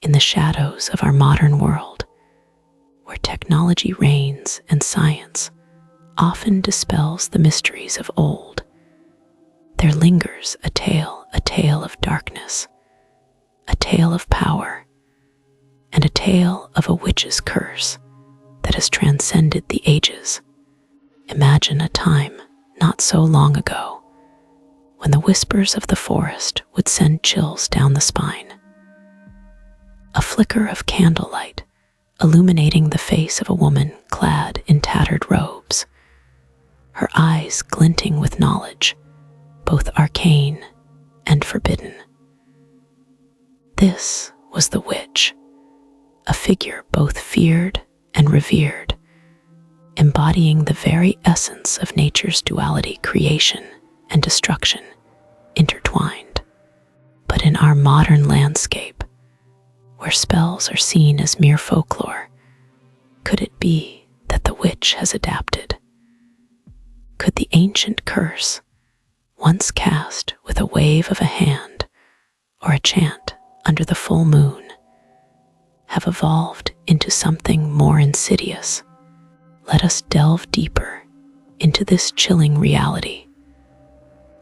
in the shadows of our modern world, where technology reigns and science often dispels the mysteries of old, there lingers a tale of darkness, a tale of power, and a tale of a witch's curse that has transcended the ages. Imagine a time not so long ago when the whispers of the forest would send chills down the spine. A flicker of candlelight illuminating the face of a woman clad in tattered robes, her eyes glinting with knowledge, both arcane and forbidden. This was the witch, a figure both feared and revered, embodying the very essence of nature's duality, creation and destruction, intertwined. But in our modern landscape, where spells are seen as mere folklore, could it be that the witch has adapted? Could the ancient curse, once cast with a wave of a hand or a chant under the full moon, have evolved into something more insidious? Let us delve deeper into this chilling reality,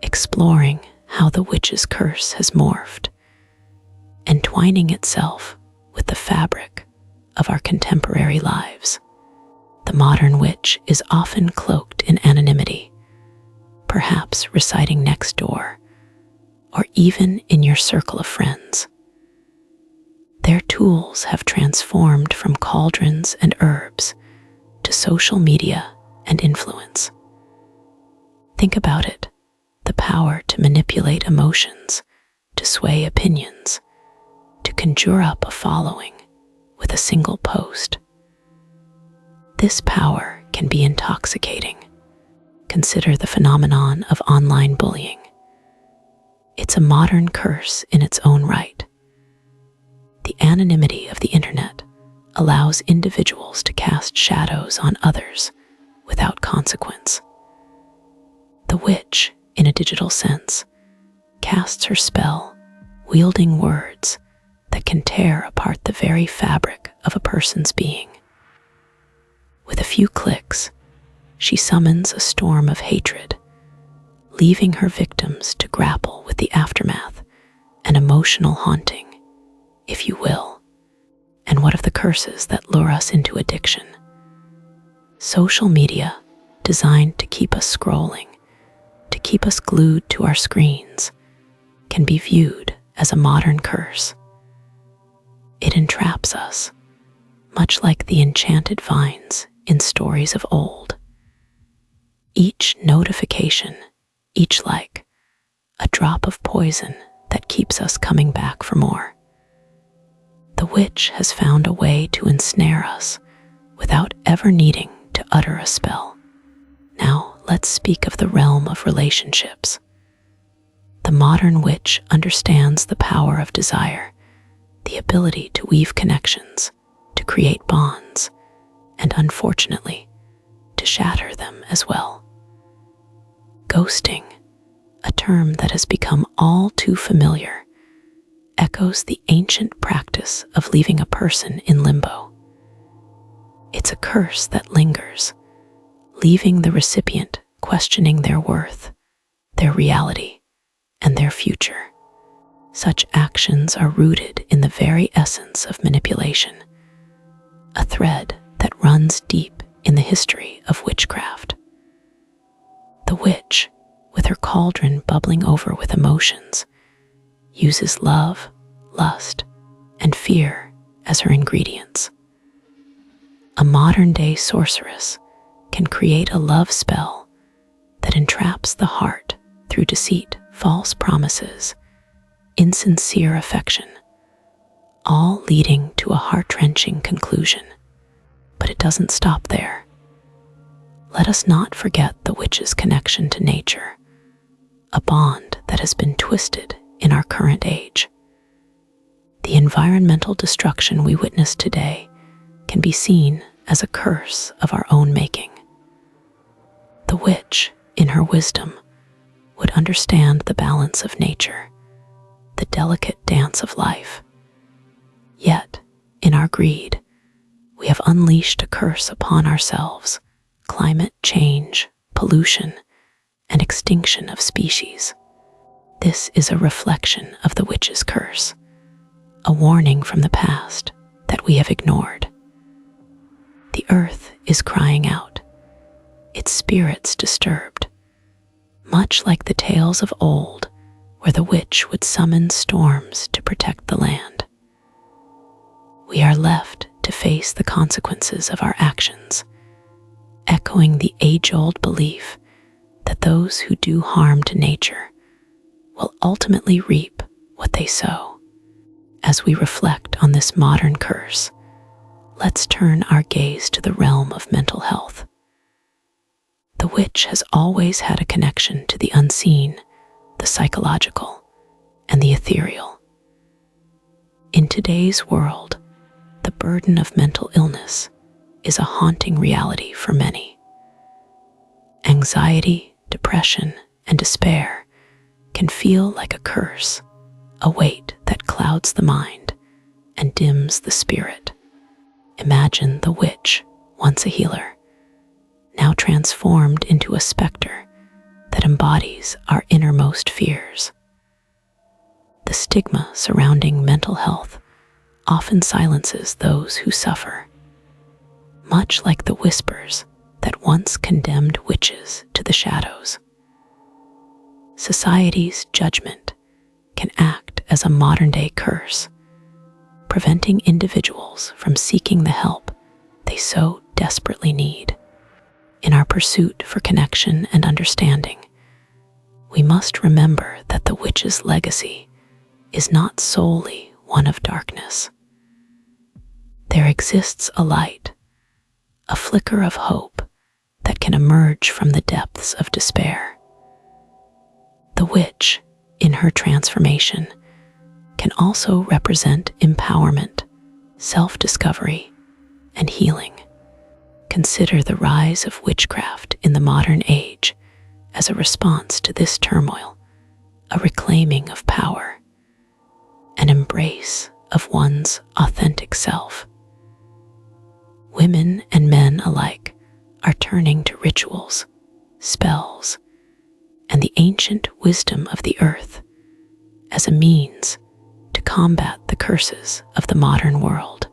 exploring how the witch's curse has morphed, entwining itself with the fabric of our contemporary lives. The modern witch is often cloaked in anonymity, perhaps residing next door, or even in your circle of friends. Their tools have transformed from cauldrons and herbs to social media and influence. Think about it, the power to manipulate emotions, to sway opinions, to conjure up a following with a single post. This power can be intoxicating. Consider the phenomenon of online bullying. It's a modern curse in its own right. The anonymity of the internet allows individuals to cast shadows on others without consequence. The witch, in a digital sense, casts her spell, wielding words that can tear apart the very fabric of a person's being. With a few clicks, she summons a storm of hatred, leaving her victims to grapple with the aftermath, an emotional haunting, if you will. And what of the curses that lure us into addiction? Social media, designed to keep us scrolling, to keep us glued to our screens, can be viewed as a modern curse. It entraps us, much like the enchanted vines in stories of old. Each notification, each like, a drop of poison that keeps us coming back for more. The witch has found a way to ensnare us without ever needing to utter a spell. Now, let's speak of the realm of relationships. The modern witch understands the power of desire, the ability to weave connections, to create bonds, and unfortunately, to shatter them as well. Ghosting, a term that has become all too familiar, echoes the ancient practice of leaving a person in limbo. It's a curse that lingers, leaving the recipient questioning their worth, their reality, and their future. Such actions are rooted in the very essence of manipulation, a thread that runs deep in the history of witchcraft. The witch, with her cauldron bubbling over with emotions, uses love, lust, and fear as her ingredients. A modern-day sorceress can create a love spell that entraps the heart through deceit, false promises, insincere affection, all leading to a heart-wrenching conclusion. But it doesn't stop there. Let us not forget the witch's connection to nature, a bond that has been twisted in our current age. The environmental destruction we witness today can be seen as a curse of our own making. The witch, in her wisdom, would understand the balance of nature, the delicate dance of life. Yet, our greed, we have unleashed a curse upon ourselves: climate change, pollution, and extinction of species. This is a reflection of the witch's curse, a warning from the past that we have ignored. The earth is crying out, its spirits disturbed, much like the tales of old where the witch would summon storms to protect the land. We are left to face the consequences of our actions, echoing the age-old belief that those who do harm to nature will ultimately reap what they sow. As we reflect on this modern curse, let's turn our gaze to the realm of mental health. The witch has always had a connection to the unseen, the psychological, and the ethereal. In today's world, the burden of mental illness is a haunting reality for many. Anxiety, depression, and despair can feel like a curse, a weight that clouds the mind and dims the spirit. Imagine the witch, once a healer, now transformed into a specter that embodies our innermost fears. The stigma surrounding mental health often silences those who suffer, much like the whispers that once condemned witches to the shadows. Society's judgment can act as a modern-day curse, preventing individuals from seeking the help they so desperately need. In our pursuit for connection and understanding, we must remember that the witch's legacy is not solely one of darkness. There exists a light, a flicker of hope that can emerge from the depths of despair. The witch, in her transformation, can also represent empowerment, self-discovery, and healing. Consider the rise of witchcraft in the modern age as a response to this turmoil, a reclaiming of power, an embrace of one's authentic self. Women and men alike are turning to rituals, spells, and the ancient wisdom of the earth as a means to combat the curses of the modern world.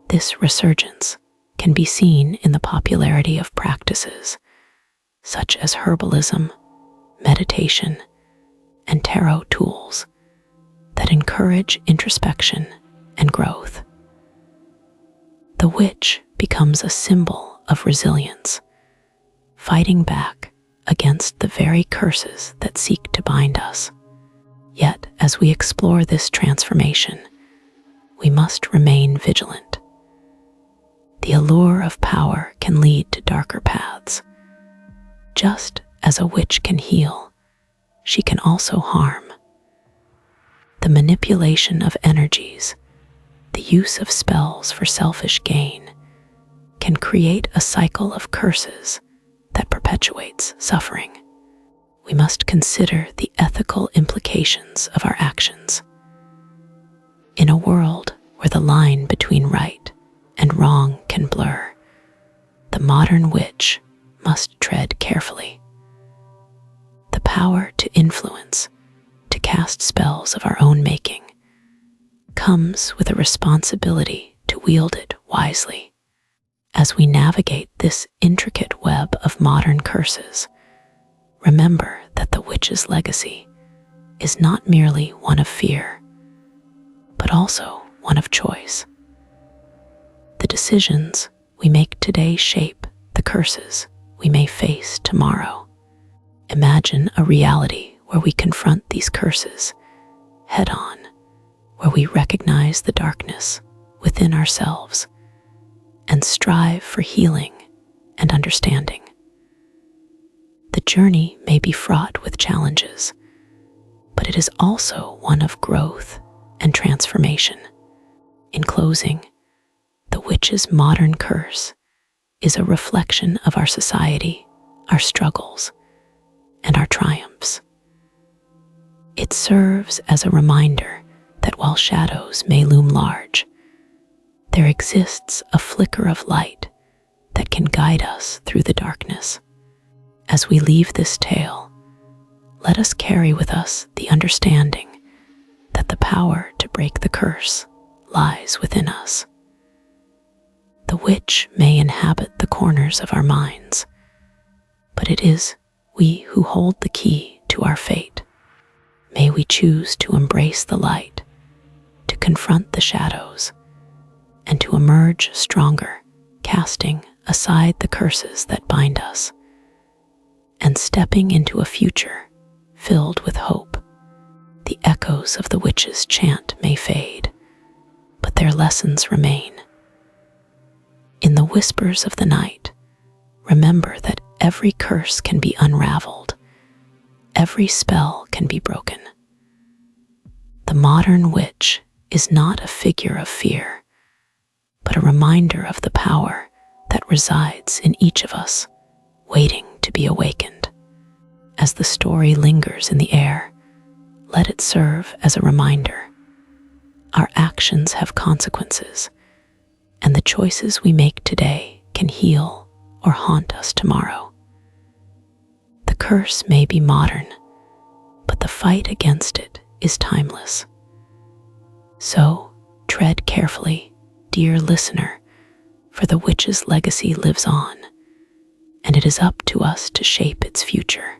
This resurgence can be seen in the popularity of practices such as herbalism, meditation, and tarot tools that encourage introspection and growth. The witch becomes a symbol of resilience, fighting back against the very curses that seek to bind us. Yet, as we explore this transformation, we must remain vigilant. The allure of power can lead to darker paths. Just as a witch can heal, she can also harm. The manipulation of energies, the use of spells for selfish gain, can create a cycle of curses that perpetuates suffering. We must consider the ethical implications of our actions. In a world where the line between right and wrong can blur, the modern witch must tread carefully. The power to influence, to cast spells of our own making, comes with a responsibility to wield it wisely. As we navigate this intricate web of modern curses, remember that the witch's legacy is not merely one of fear, but also one of choice. The decisions we make today shape the curses we may face tomorrow. Imagine a reality where we confront these curses head on, where we recognize the darkness within ourselves and strive for healing and understanding. The journey may be fraught with challenges, but it is also one of growth and transformation. In closing, the witch's modern curse is a reflection of our society, our struggles, and our triumphs. It serves as a reminder that while shadows may loom large, there exists a flicker of light that can guide us through the darkness. As we leave this tale, let us carry with us the understanding that the power to break the curse lies within us. The witch may inhabit the corners of our minds, but it is we who hold the key to our fate. May we choose to embrace the light, to confront the shadows, and to emerge stronger, casting aside the curses that bind us, and stepping into a future filled with hope. The echoes of the witch's chant may fade, but their lessons remain. In the whispers of the night, remember that every curse can be unraveled, every spell can be broken. The modern witch is not a figure of fear, but a reminder of the power that resides in each of us, waiting to be awakened. As the story lingers in the air, let it serve as a reminder. Our actions have consequences, and the choices we make today can heal or haunt us tomorrow. The curse may be modern, but the fight against it is timeless. So, tread carefully, dear listener, for the witch's legacy lives on, and it is up to us to shape its future.